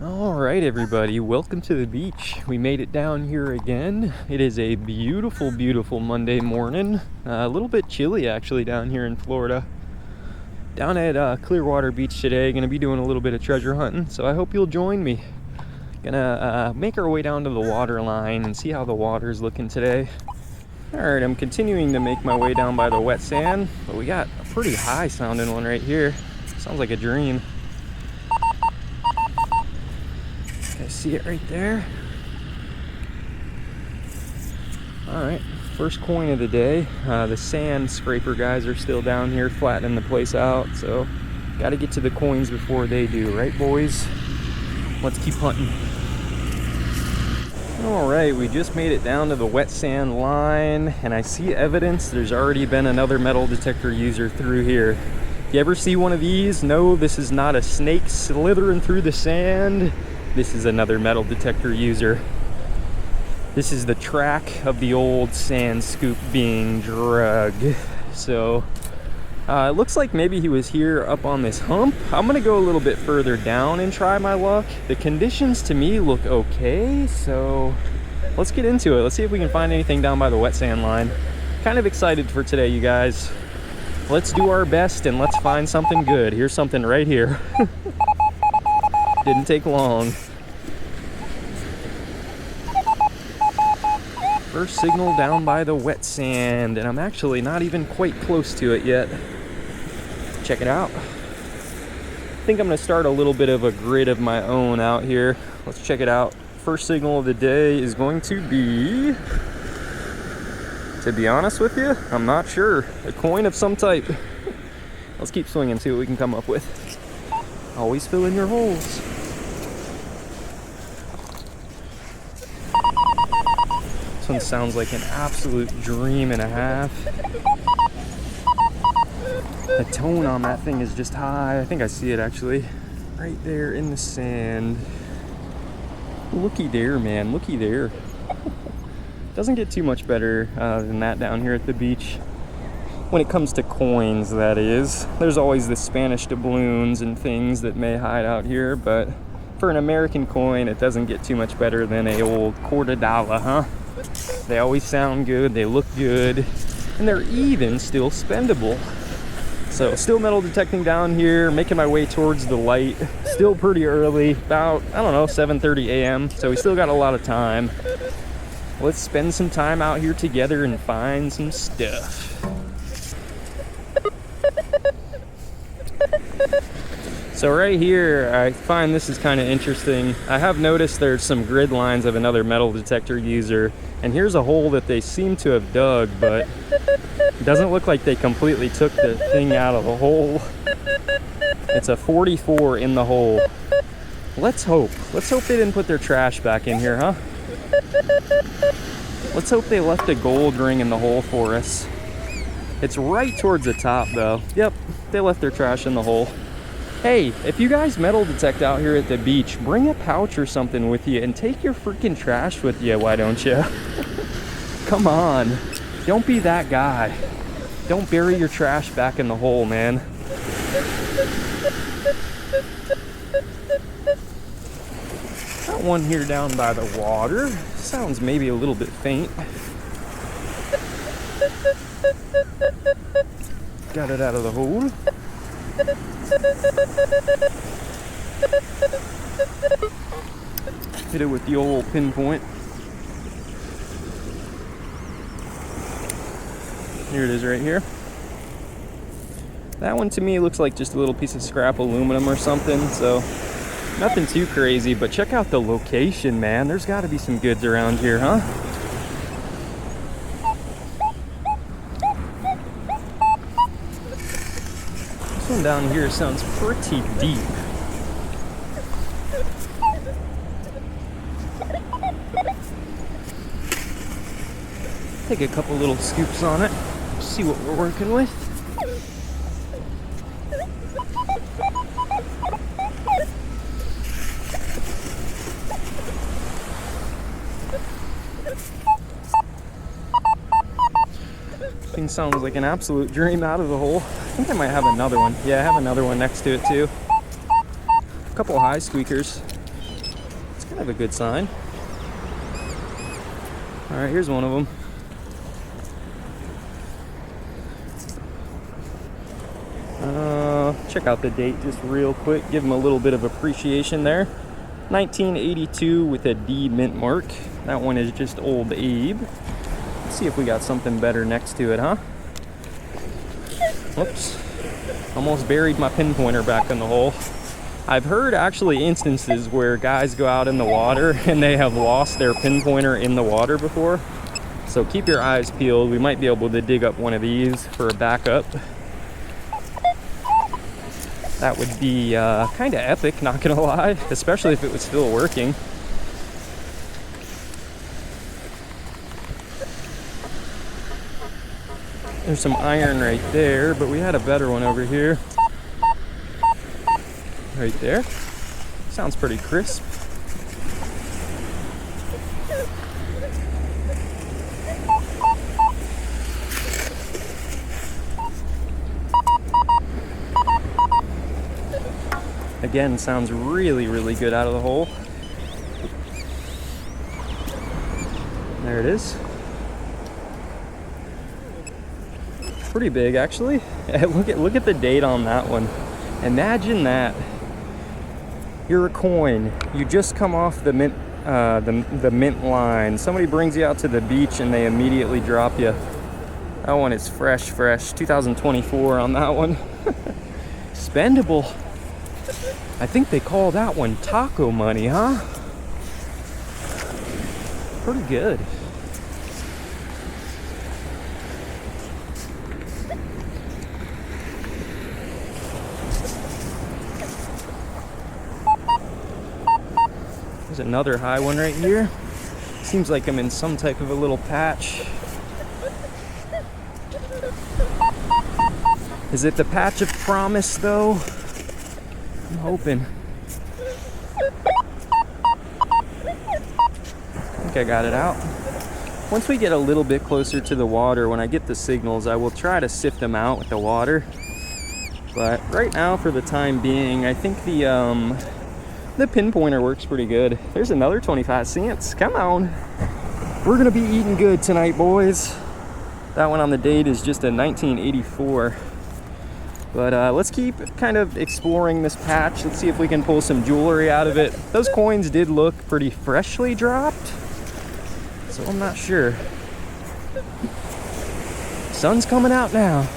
All right, everybody, welcome to the beach. We made it down here again. It is a beautiful, beautiful Monday morning. A little bit chilly actually down here in Florida. Down at Clearwater Beach today, gonna be doing a little bit of treasure hunting, so I hope you'll join me. Gonna make our way down to the water line and see how the water's looking today. All right, I'm continuing to make my way down by the wet sand, but we got a pretty high sounding one right here. Sounds like a dream. See it right there. All right, first coin of the day. The sand scraper guys are still down here flattening the place out, so got to get to the coins before they do, right boys? Let's keep hunting. All right, we just made it down to the wet sand line, and I see evidence there's already been another metal detector user through here. You ever see one of these? No, this is not a snake slithering through the sand. This is another metal detector user. This is the track of the old sand scoop being drugged. So it looks like maybe he was here up on this hump. I'm gonna go a little bit further down and try my luck. The conditions to me look okay, so let's get into it. Let's see if we can find anything down by the wet sand line. Kind of excited for today, you guys. Let's do our best and let's find something good. Here's something right here. Didn't take long. First signal down by the wet sand, and I'm actually not even quite close to it yet. Check it out. I think I'm gonna start a little bit of a grid of my own out here. Let's check it out. First signal of the day is going to be, to be honest with you, I'm not sure. A coin of some type. Let's keep swinging, see what we can come up with. Always fill in your holes. This one sounds like an absolute dream and a half. The tone on that thing is just high. I think I see it actually. Right there in the sand. Looky there, man. Looky there. Doesn't get too much better than that down here at the beach. When it comes to coins, that is. There's always the Spanish doubloons and things that may hide out here, but for an American coin, it doesn't get too much better than a old $quarter, huh? They always sound good, they look good, and they're even still spendable. So still metal detecting down here, making my way towards the light. Still pretty early, about, I don't know, 7:30 a.m. So we still got a lot of time. Let's spend some time out here together and find some stuff. So right here, I find this is kind of interesting. I have noticed there's some grid lines of another metal detector user, and here's a hole that they seem to have dug, but it doesn't look like they completely took the thing out of the hole. It's a 44 in the hole. Let's hope they didn't put their trash back in here, huh? Let's hope they left a gold ring in the hole for us. It's right towards the top though. Yep, they left their trash in the hole. Hey, if you guys metal detect out here at the beach, bring a pouch or something with you and take your freaking trash with you, why don't you? Come on, don't be that guy. Don't bury your trash back in the hole, man. Got one here down by the water. Sounds maybe a little bit faint. Got it out of the hole. Hit it with the old pinpoint. Here it is right here. That one to me looks like just a little piece of scrap aluminum or something, so nothing too crazy, but check out the location, man. There's got to be some goods around here, huh? This one down here sounds pretty deep. Take a couple little scoops on it, see what we're working with. Thing sounds like an absolute dream out of the hole. I think I might have another one. Yeah, I have another one next to it too. A couple high squeakers. kind of a good sign. All right, here's one of them. Check out the date just real quick. Give them a little bit of appreciation there. 1982 with a D mint mark. That one is just old Abe. Let's see if we got something better next to it, huh? Whoops. Almost buried my pinpointer back in the hole. I've heard actually instances where guys go out in the water and they have lost their pinpointer in the water before. So keep your eyes peeled. We might be able to dig up one of these for a backup. That would be kind of epic, not gonna lie, especially if it was still working. There's some iron right there, but we had a better one over here. Right there. Sounds pretty crisp. Again, sounds really, really good out of the hole. There it is. Pretty big, actually. Look at the date on that one. Imagine that. You're a coin. You just come off the mint, the mint line. Somebody brings you out to the beach and they immediately drop you. That one is fresh. 2024 on that one. Spendable. I think they call that one taco money, huh? Pretty good. There's another high one right here. Seems like I'm in some type of a little patch. Is it the patch of promise though? I'm hoping. I think I got it out. Once we get a little bit closer to the water, when I get the signals, I will try to sift them out with the water. But right now, for the time being, I think the pinpointer works pretty good. There's another 25 cents. Come on. We're gonna be eating good tonight, boys. That one on the date is just a 1984. But let's keep kind of exploring this patch. Let's see if we can pull some jewelry out of it. Those coins did look pretty freshly dropped, so I'm not sure. Sun's coming out now.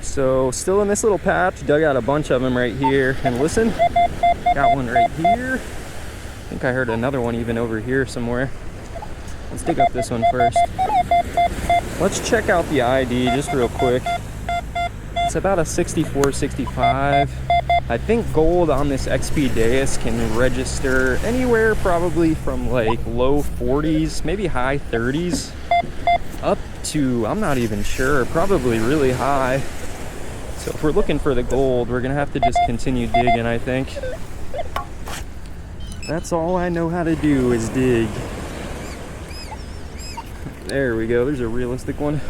So still in this little patch, dug out a bunch of them right here. And listen, got one right here. I think I heard another one even over here somewhere. Let's dig up this one first. Let's check out the ID just real quick. It's about a 64, 65. I think gold on this XP Deus can register anywhere probably from like low 40s, maybe high 30s, up to, I'm not even sure, probably really high. So if we're looking for the gold, we're gonna have to just continue digging, I think. That's all I know how to do is dig. There we go, there's a realistic one.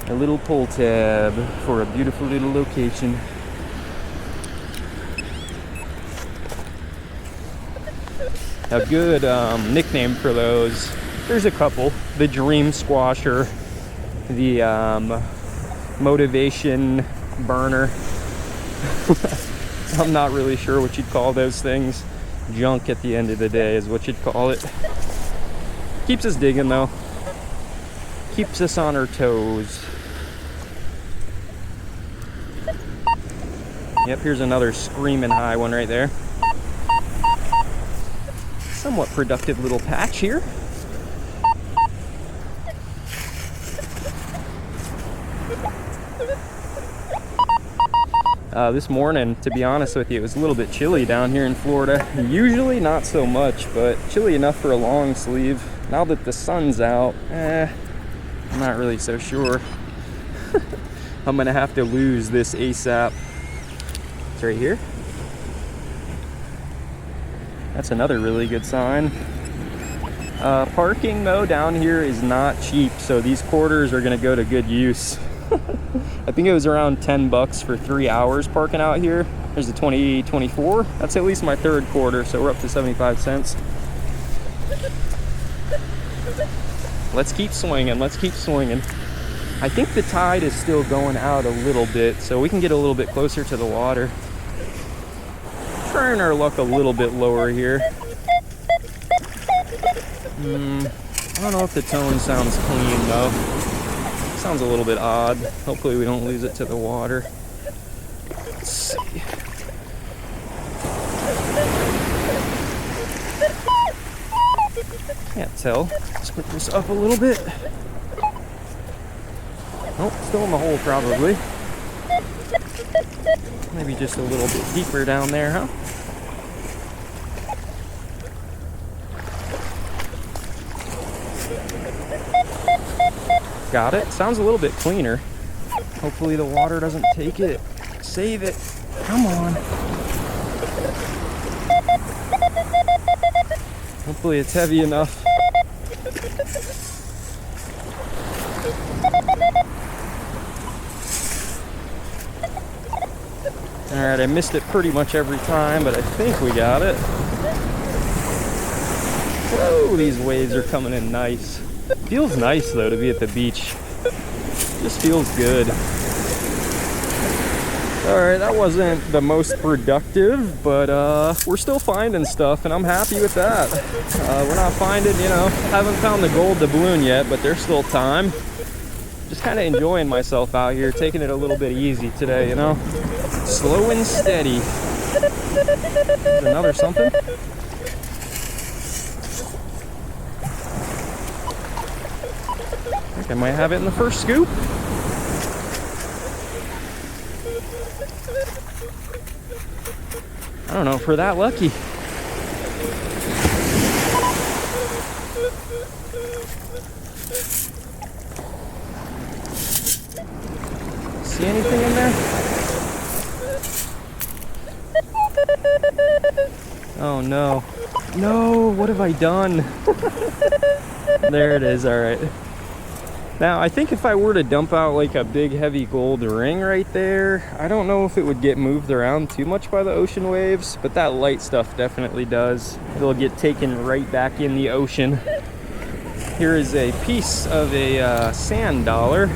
A little pull tab for a beautiful little location. A good nickname for those, there's a couple. The Dream Squasher, the Motivation Burner. I'm not really sure what you'd call those things. Junk at the end of the day is what you'd call it. Keeps us digging though. Keeps us on our toes. Yep, here's another screaming high one right there. Somewhat productive little patch here. This morning, to be honest with you, it was a little bit chilly down here in Florida. Usually not so much, but chilly enough for a long sleeve. Now that the sun's out, I'm not really so sure. I'm gonna have to lose this ASAP. It's right here. That's another really good sign. Parking though down here is not cheap, so these quarters are gonna go to good use. I think it was around 10 bucks for 3 hours parking out here. There's the 2024. That's at least my third quarter, so we're up to 75 cents. Let's keep swinging, let's keep swinging. I think the tide is still going out a little bit, so we can get a little bit closer to the water. Trying our luck a little bit lower here. I don't know if the tone sounds clean though. Sounds a little bit odd. Hopefully we don't lose it to the water. Let's see. Can't tell. Let's put this up a little bit. Nope, still in the hole probably. Maybe just a little bit deeper down there, huh? Got it. Sounds a little bit cleaner. Hopefully the water doesn't take it. Save it. Come on. Hopefully it's heavy enough. Alright, I missed it pretty much every time, but I think we got it. Whoa, these waves are coming in nice. Feels nice though to be at the beach. Just feels good. Alright, that wasn't the most productive, but we're still finding stuff and I'm happy with that. We're not finding, you know, haven't found the gold doubloon yet, but there's still time. Just kind of enjoying myself out here, taking it a little bit easy today, you know. Slow and steady. There's another something. I think I might have it in the first scoop. I don't know if we're that lucky. See anything in there? Oh no. No, what have I done? There it is, alright. Now, I think if I were to dump out like a big heavy gold ring right there, I don't know if it would get moved around too much by the ocean waves, but that light stuff definitely does. It'll get taken right back in the ocean. Here is a piece of a sand dollar.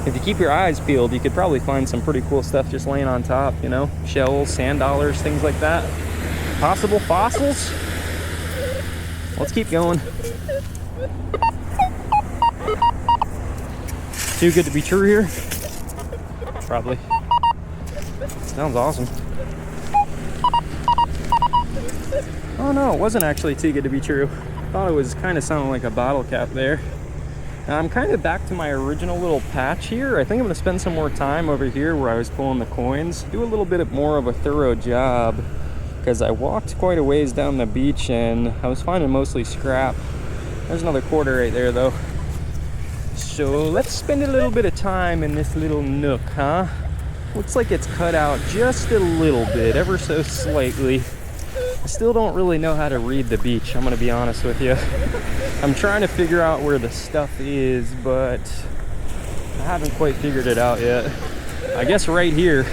If you keep your eyes peeled, you could probably find some pretty cool stuff just laying on top, you know? Shells, sand dollars, things like that. Possible fossils. Let's keep going. Too good to be true here? Probably. Sounds awesome. Oh no, it wasn't actually too good to be true. Thought it was kind of sounding like a bottle cap there. Now I'm kind of back to my original little patch here. I think I'm going to spend some more time over here where I was pulling the coins. Do a little bit more of a thorough job because I walked quite a ways down the beach and I was finding mostly scrap. There's another quarter right there though. So let's spend a little bit of time in this little nook, huh? Looks like it's cut out just a little bit, ever so slightly. I still don't really know how to read the beach, I'm gonna be honest with you. I'm trying to figure out where the stuff is, but I haven't quite figured it out yet. I guess right here.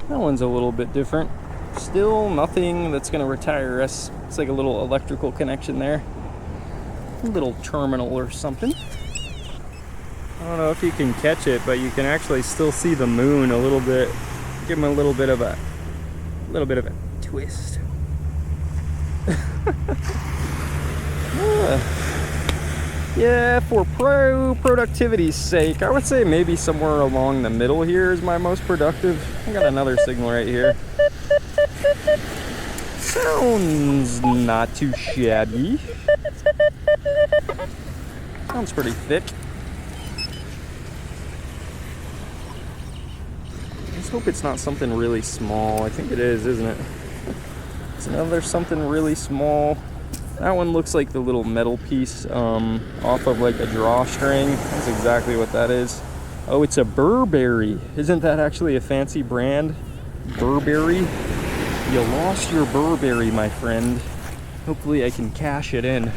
That one's a little bit different. Still nothing that's going to retire us. It's like a little electrical connection there. A little terminal or something. I don't know if you can catch it, but you can actually still see the moon a little bit. Give him a little bit of a twist. Yeah, for productivity's sake, I would say maybe somewhere along the middle here is my most productive. I got another signal right here. Sounds not too shabby. Sounds pretty thick. Let's hope it's not something really small. I think it is, isn't it? another something really small. That one looks like the little metal piece off of like a drawstring. That's exactly what that is. Oh, it's a Burberry. Isn't that actually a fancy brand? Burberry? You lost your Burberry, my friend. Hopefully I can cash it in.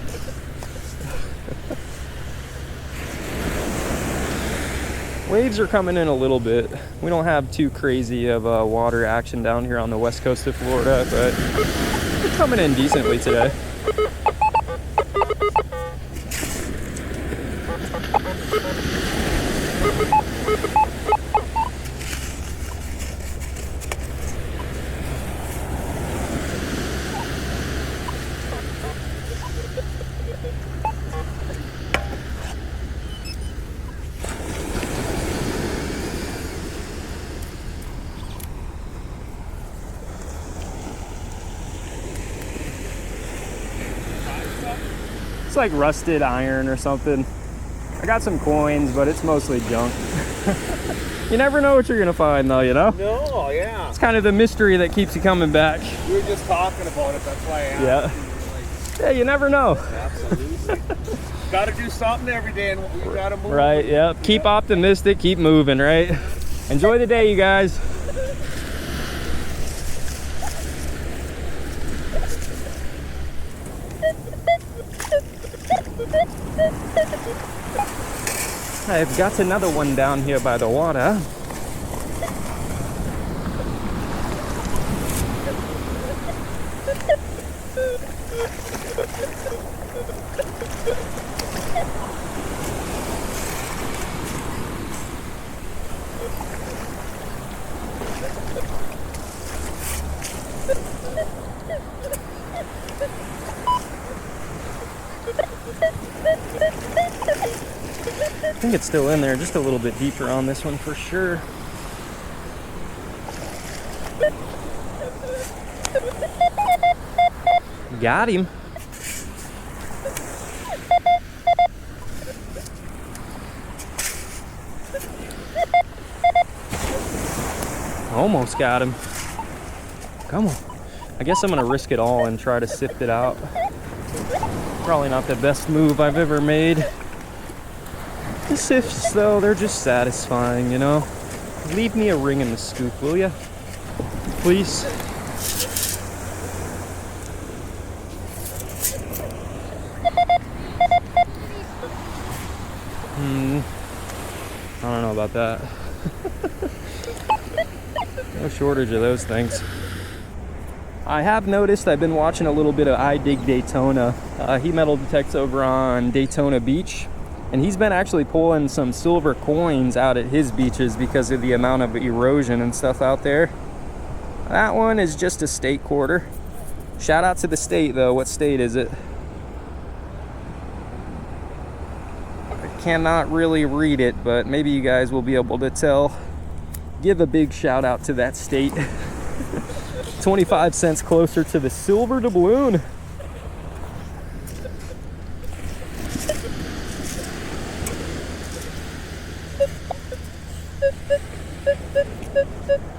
Waves are coming in a little bit. We don't have too crazy of water action down here on the west coast of Florida, but they're coming in decently today. It's like rusted iron or something. I got some coins, but it's mostly junk. You never know what you're gonna find though, you know? No, yeah. It's kind of the mystery that keeps you coming back. We were just talking about it, that's why I asked. Yeah. Yeah, you never know. Absolutely. Gotta do something every day and we gotta move. Right, yeah. Keep optimistic, keep moving, right? Enjoy the day, you guys. I've got another one down here by the water. I think it's still in there, just a little bit deeper on this one for sure. Got him. Almost got him. Come on. I guess I'm gonna risk it all and try to sift it out. Probably not the best move I've ever made. The sifts, though, they're just satisfying, you know? Leave me a ring in the scoop, will ya? Please? I don't know about that. No shortage of those things. I have noticed I've been watching a little bit of I Dig Daytona. He metal detects over on Daytona Beach. And he's been actually pulling some silver coins out at his beaches because of the amount of erosion and stuff out there. That one is just a state quarter. Shout out to the state though. What state is it? I cannot really read it, but maybe you guys will be able to tell. Give a big shout out to that state. 25 cents closer to the silver doubloon.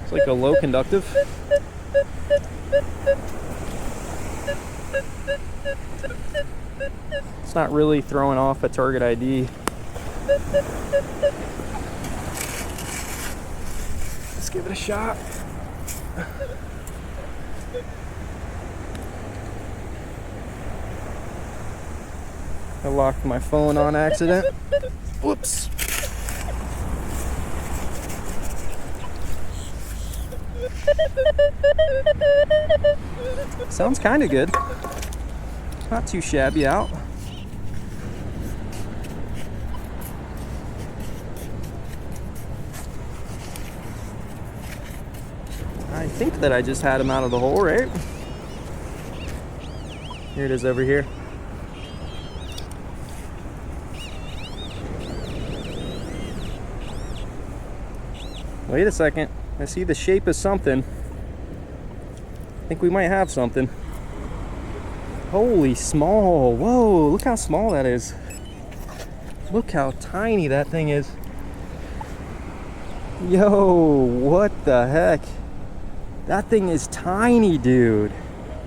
It's like a low conductive. It's not really throwing off a target ID. Let's give it a shot. I locked my phone on accident. Whoops. Sounds kind of good. Not too shabby out. I think that I just had him out of the hole, right? Here it is over here. Wait a second. I see the shape of something. I think we might have something. Holy small. Whoa, look how small that is. Look how tiny that thing is. Yo, what the heck? That thing is tiny, dude.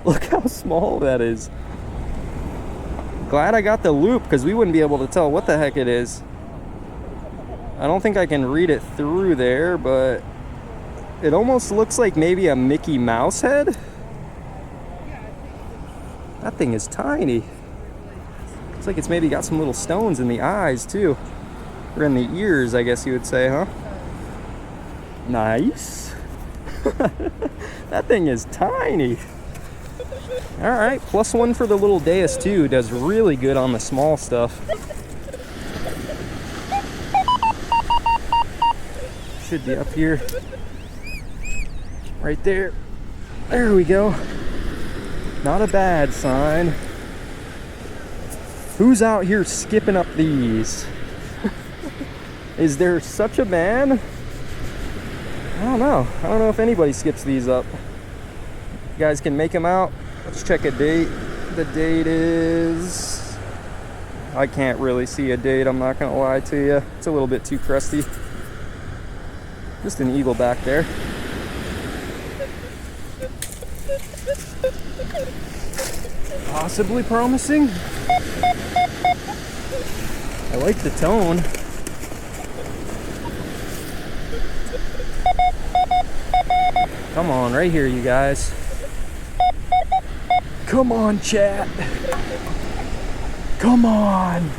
Look how small that is. Glad I got the loop, because we wouldn't be able to tell what the heck it is. I don't think I can read it through there, but it almost looks like maybe a Mickey Mouse head. That thing is tiny. Looks like it's maybe got some little stones in the eyes too. Or in the ears, I guess you would say, huh? Nice. That thing is tiny. All right, +1 for the little Deus II. Does really good on the small stuff. Should be up here. Right there. There we go. Not a bad sign. Who's out here skipping up these? Is there such a man? I don't know. I don't know if anybody skips these up. You guys can make them out. Let's check a date. The date is... I can't really see a date, I'm not gonna lie to you. It's a little bit too crusty. Just an eagle back there. Possibly promising. I like the tone. Come on, right here, you guys. Come on, chat. Come on.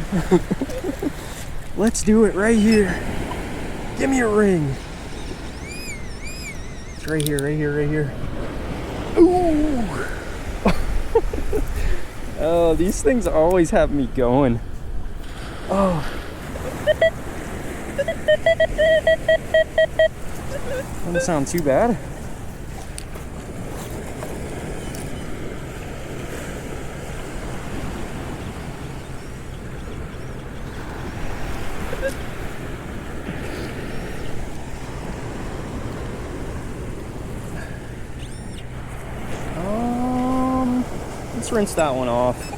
Let's do it right here. Give me a ring. It's right here, right here, right here. Ooh. Oh, these things always have me going. Oh. Doesn't sound too bad. Let's rinse that one off.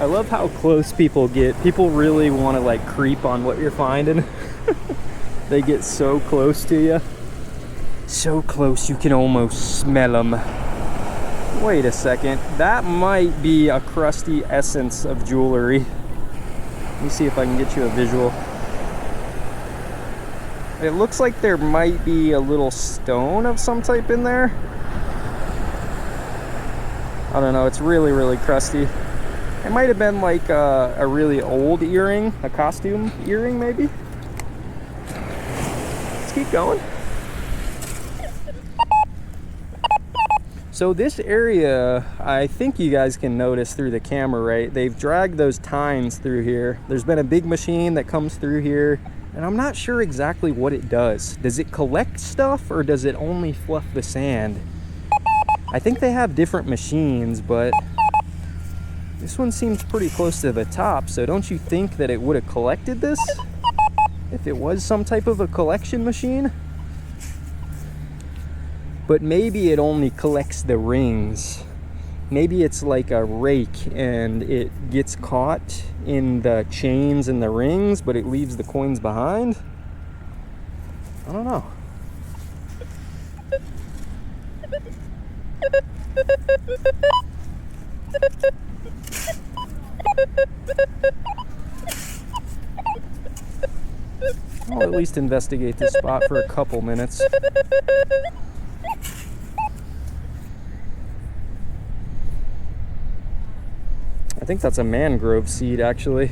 I love how close people get. People really want to like creep on what you're finding. They get so close to you. So close you can almost smell them. Wait a second. That might be a crusty essence of jewelry. Let me see if I can get you a visual. It looks like there might be a little stone of some type in there. I don't know, it's really, really crusty. It might have been like a really old earring, a costume earring maybe. Let's keep going. So this area, I think you guys can notice through the camera, right? They've dragged those tines through here. There's been a big machine that comes through here, and I'm not sure exactly what it does. Does it collect stuff or does it only fluff the sand? I think they have different machines, but this one seems pretty close to the top, so don't you think that it would have collected this if it was some type of a collection machine? But maybe it only collects the rings. Maybe it's like a rake and it gets caught in the chains and the rings, but it leaves the coins behind. I don't know. I'll at least investigate this spot for a couple minutes. I think that's a mangrove seed, actually.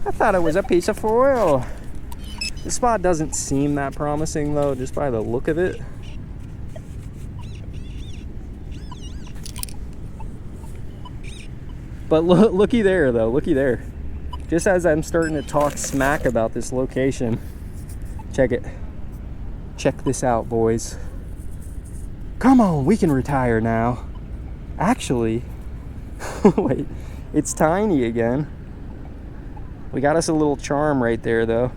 I thought it was a piece of foil. The spot doesn't seem that promising though, just by the look of it. But looky there though, looky there. Just as I'm starting to talk smack about this location, check it. Check this out, boys. Come on, we can retire now. Actually, wait, it's tiny again. We got us a little charm right there though.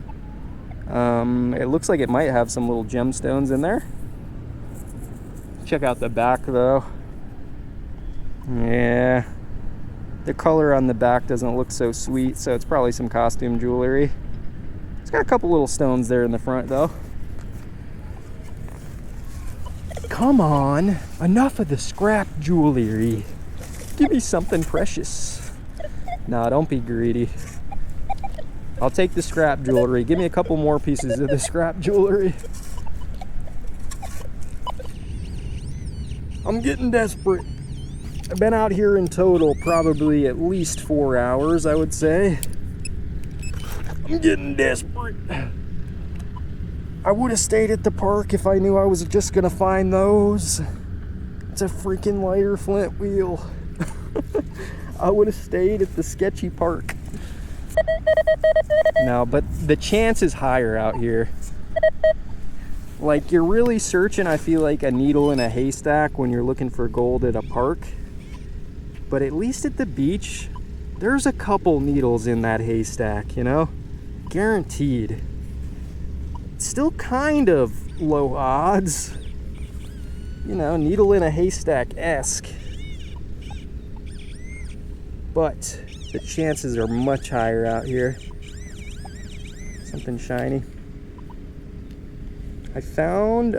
It looks like it might have some little gemstones in there. Check out the back though. Yeah, the color on the back doesn't look so sweet, so it's probably some costume jewelry. It's got a couple little stones there in the front though. come on. Enough of the scrap jewelry. Give me something precious. Nah, don't be greedy. I'll take the scrap jewelry. Give me a couple more pieces of the scrap jewelry. I'm getting desperate. I've been out here in total probably at least 4 hours, I would say. I'm getting desperate. I would have stayed at the park if I knew I was just gonna find those. It's a freaking lighter flint wheel. I would have stayed at the sketchy park. No, but the chance is higher out here. Like, you're really searching, I feel like, a needle in a haystack when you're looking for gold at a park. But at least at the beach, there's a couple needles in that haystack, you know? Guaranteed. It's still kind of low odds. You know, needle in a haystack-esque. But the chances are much higher out here. Something shiny. I found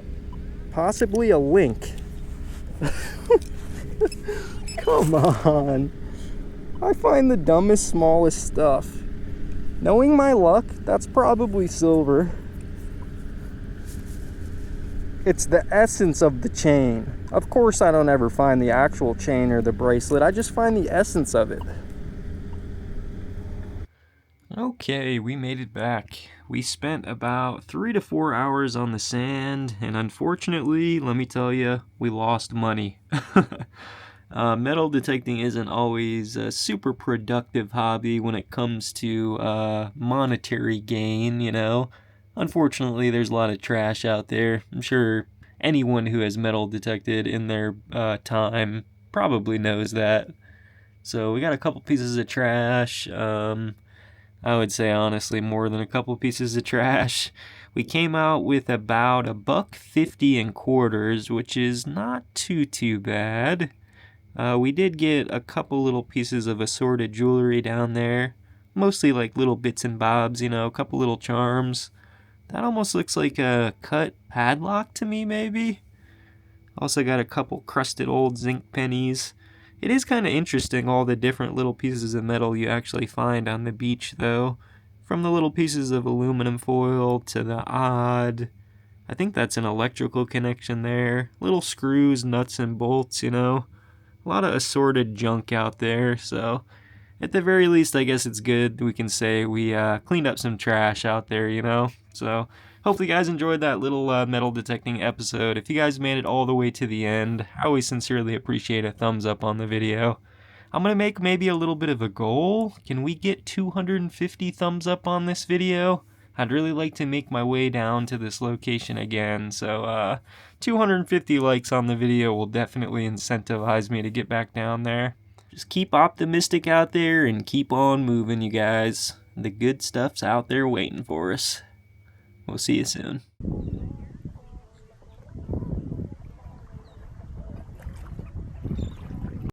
possibly a link. Come on. I find the dumbest, smallest stuff. Knowing my luck, that's probably silver. It's the essence of the chain. Of course, I don't ever find the actual chain or the bracelet. I just find the essence of it. Okay, we made it back. We spent about 3 to 4 hours on the sand, and unfortunately, let me tell you, we lost money. Metal detecting isn't always a super productive hobby when it comes to monetary gain, you know. Unfortunately, there's a lot of trash out there. I'm sure anyone who has metal detected in their time probably knows that. So we got a couple pieces of trash. I would say honestly more than a couple pieces of trash. We came out with about $1.50 in quarters, which is not too bad. We did get a couple little pieces of assorted jewelry down there, mostly like little bits and bobs, you know, a couple little charms. That almost looks like a cut padlock to me, maybe. Also got a couple crusted old zinc pennies. It is kind of interesting, all the different little pieces of metal you actually find on the beach, though. From the little pieces of aluminum foil to the odd, I think that's an electrical connection there. Little screws, nuts, and bolts, you know. A lot of assorted junk out there, so at the very least, I guess it's good we can say we cleaned up some trash out there, you know. So hopefully you guys enjoyed that little metal detecting episode. If you guys made it all the way to the end, I always sincerely appreciate a thumbs up on the video. I'm going to make maybe a little bit of a goal. Can we get 250 thumbs up on this video? I'd really like to make my way down to this location again, so 250 likes on the video will definitely incentivize me to get back down there. Just keep optimistic out there and keep on moving, you guys. The good stuff's out there waiting for us. We'll see you soon.